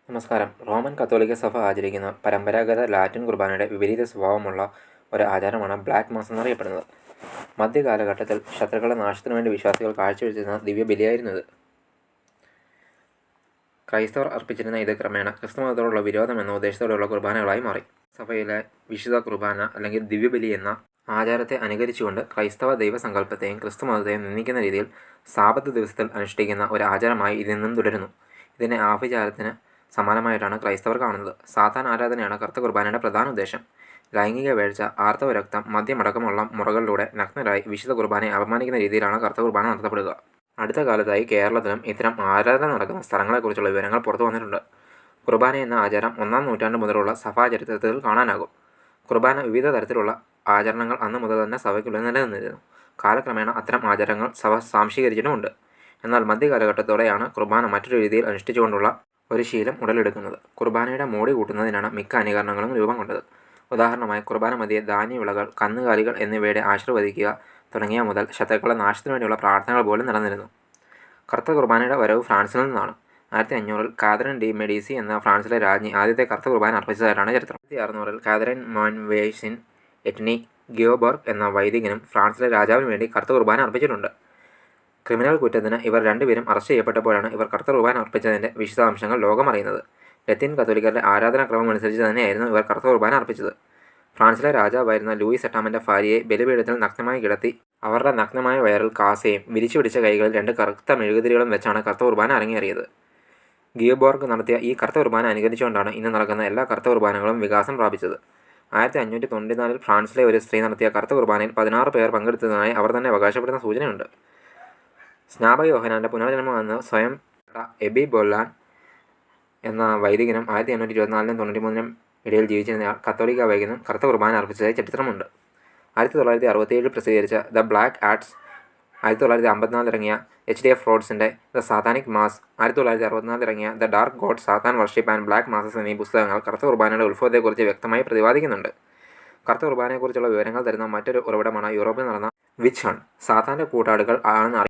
നമസ്കാരം. റോമൻ കത്തോലിക്ക സഭ ആചരിക്കുന്ന പരമ്പരാഗത ലാറ്റിൻ കുർബാനയുടെ വിപരീത സ്വഭാവമുള്ള ഒരു ആചാരമാണ് ബ്ലാക്ക് മാസ് എന്നറിയപ്പെടുന്നത്. മധ്യകാലഘട്ടത്തിൽ ശത്രുക്കളുടെ നാശത്തിനു വേണ്ടി വിശ്വാസികൾ കാഴ്ചവെച്ചിരുന്ന ദിവ്യബലിയായിരുന്നു ഇത്. ക്രൈസ്തവർ അർപ്പിച്ചിരുന്ന ഇത് ക്രമേണ ക്രിസ്തുമതത്തോടുള്ള വിരോധം എന്ന ഉദ്ദേശത്തോടെയുള്ള കുർബാനകളായി മാറി. സഭയിലെ വിശുദ്ധ കുർബാന അല്ലെങ്കിൽ ദിവ്യബലി എന്ന ആചാരത്തെ അനുകരിച്ചുകൊണ്ട് ക്രൈസ്തവ ദൈവസങ്കല്പത്തെയും ക്രിസ്തുമതത്തെയും നിന്ദിക്കുന്ന രീതിയിൽ സാബത്ത് ദിവസത്തിൽ അനുഷ്ഠിക്കുന്ന ഒരു ആചാരമായി ഇതിന്നും തുടരുന്നു. ഇതിനെ ആഭിചാരത്തിന് സമാനമായിട്ടാണ് ക്രൈസ്തവർ കാണുന്നത്. സാത്താൻ ആരാധനയാണ് കറുത്ത കുർബാനയുടെ പ്രധാന ഉദ്ദേശം. ലൈംഗിക വേഴ്ച, ആർത്തവ രക്തം, മദ്യമടക്കമുള്ള മുറകളിലൂടെ നഗ്നരായി വിശുദ്ധ കുർബാനയെ അപമാനിക്കുന്ന രീതിയിലാണ് കറുത്ത കുർബാന നടത്തപ്പെടുക. അടുത്ത കാലത്തായി കേരളത്തിലും ഇത്തരം ആരാധന നടക്കുന്ന സ്ഥലങ്ങളെക്കുറിച്ചുള്ള വിവരങ്ങൾ പുറത്തു വന്നിട്ടുണ്ട്. കുർബാന എന്ന ആചാരം 1-ാം നൂറ്റാണ്ട് മുതലുള്ള സഭാചരിത്രത്തിൽ കാണാനാകും. കുർബാന വിവിധ തരത്തിലുള്ള ആചരണങ്ങൾ അന്ന് മുതൽ തന്നെ സഭയ്ക്കുള്ളിൽ നിലനിന്നിരുന്നു. കാലക്രമേണ അത്തരം ആചാരങ്ങൾ സഭ സ്വാംശീകരിച്ചിട്ടുമുണ്ട്. എന്നാൽ മധ്യകാലഘട്ടത്തോടെയാണ് കുർബാന മറ്റൊരു രീതിയിൽ അനുഷ്ഠിച്ചുകൊണ്ടുള്ള ഒരു ശീലം ഉടലെടുക്കുന്നത്. കുർബാനയുടെ മോടി കൂട്ടുന്നതിനാണ് മിക്ക അനുകരണങ്ങളും രൂപം കൊണ്ടത്. ഉദാഹരണമായി കുർബാന മധ്യേ ധാന്യവിളകൾ, കന്നുകാലികൾ എന്നിവയുടെ ആശീർവദിക്കുക തുടങ്ങിയ മുതൽ ശത്രുക്കളുടെ നാശത്തിനു വേണ്ടിയുള്ള പ്രാർത്ഥനകൾ പോലും നടന്നിരുന്നു. കറുത്ത കുർബാനയുടെ വരവ് ഫ്രാൻസിൽ നിന്നാണ്. 1500-ൽ കാതറിൻ ഡി മെഡീസി എന്ന ഫ്രാൻസിലെ രാജ്ഞി ആദ്യത്തെ കറുത്ത കുർബാന അർപ്പിച്ചതായിട്ടാണ് ചരിത്രം. 1600-ൽ കാതറിൻ മോൻവേഴ്സിൻ എറ്റ്നി ഗ്യോബോർഗ് എന്ന വൈദികനും ഫ്രാൻസിലെ രാജാവിന് വേണ്ടി കറുത്ത കുർബാന അർപ്പിച്ചിട്ടുണ്ട്. ക്രിമിനൽ കുറ്റത്തിന് ഇവർ രണ്ടുപേരും അറസ്റ്റ് ചെയ്യപ്പെട്ടപ്പോഴാണ് ഇവർ കറുത്ത കുർബാന അർപ്പിച്ചതിൻ്റെ വിശദാംശങ്ങൾ ലോകമറിയുന്നത്. ലത്തീൻ കത്തോലിക്കരുടെ ആരാധനാക്രമം അനുസരിച്ച് തന്നെയായിരുന്നു ഇവർ കറുത്ത കുർബാന അർപ്പിച്ചത്. ഫ്രാൻസിലെ രാജാവായിരുന്ന ലൂയിസ് എട്ടാമൻ്റെ ഭാര്യയെ ബലിപീഠത്തിൽ നഗ്നമായി കിടത്തി അവരുടെ നഗ്നമായ വയറിൽ കാസയും വിരിച്ചു പിടിച്ച കൈകളിൽ 2 കറുത്ത മെഴുകുതിരികളും വെച്ചാണ് കറുത്ത കുർബാന അരങ്ങേറിയത്. ഗിയോബോർഗ് നടത്തിയ ഈ കറുത്ത കുർബാന അനുകരിച്ചുകൊണ്ടാണ് ഇന്ന് നടക്കുന്ന എല്ലാ കറുത്ത കുർബാനകളും വികാസം പ്രാപിച്ചത്. 1594-ൽ ഫ്രാൻസിലെ ഒരു സ്ത്രീ നടത്തിയ കറുത്ത കുർബാനയിൽ 16 പേർ പങ്കെടുത്തതിനായി അവർ തന്നെ അവകാശപ്പെടുന്ന സൂചനയുണ്ട്. സ്നാപക യോഹന്നാൻ്റെ പുനർജന്മമെന്ന് സ്വയം എബി ബൊല്ലാൻ എന്ന വൈദികനും 1824-നും 93-നും ഇടയിൽ ജീവിച്ചിരുന്നയാൾ കത്തോലിക്ക വൈദികനും കറുത്ത കുർബാന അർപ്പിച്ചതായി ചരിത്രമുണ്ട്. 1967-ൽ പ്രസിദ്ധീകരിച്ച ദ ബ്ലാക്ക് ആർട്സ്, 1954-ൽ ഇറങ്ങിയ HDF റോഡ്സിൻ്റെ ദ സാത്താനിക് മാസ്, 1964-ൽ ഇറങ്ങിയ ദ ഡാർക്ക് ഗോഡ്, സാത്താൻ വർഷിപ്പ് ആൻഡ് ബ്ലാക്ക് മാസസ് എന്നീ പുസ്തകങ്ങൾ കറുത്ത കുർബാനയുടെ ഉത്ഭവത്തെക്കുറിച്ച് വ്യക്തമായി പ്രതിപാദിക്കുന്നുണ്ട്. കറുത്ത കുർബാനയെക്കുറിച്ചുള്ള വിവരങ്ങൾ തരുന്ന മറ്റൊരു ഉറവിടമാണ് യൂറോപ്പിൽ നടന്ന വിച്ച് ഹണ്ട്. സാത്താൻ്റെ കൂട്ടാളികൾ ആണെന്ന്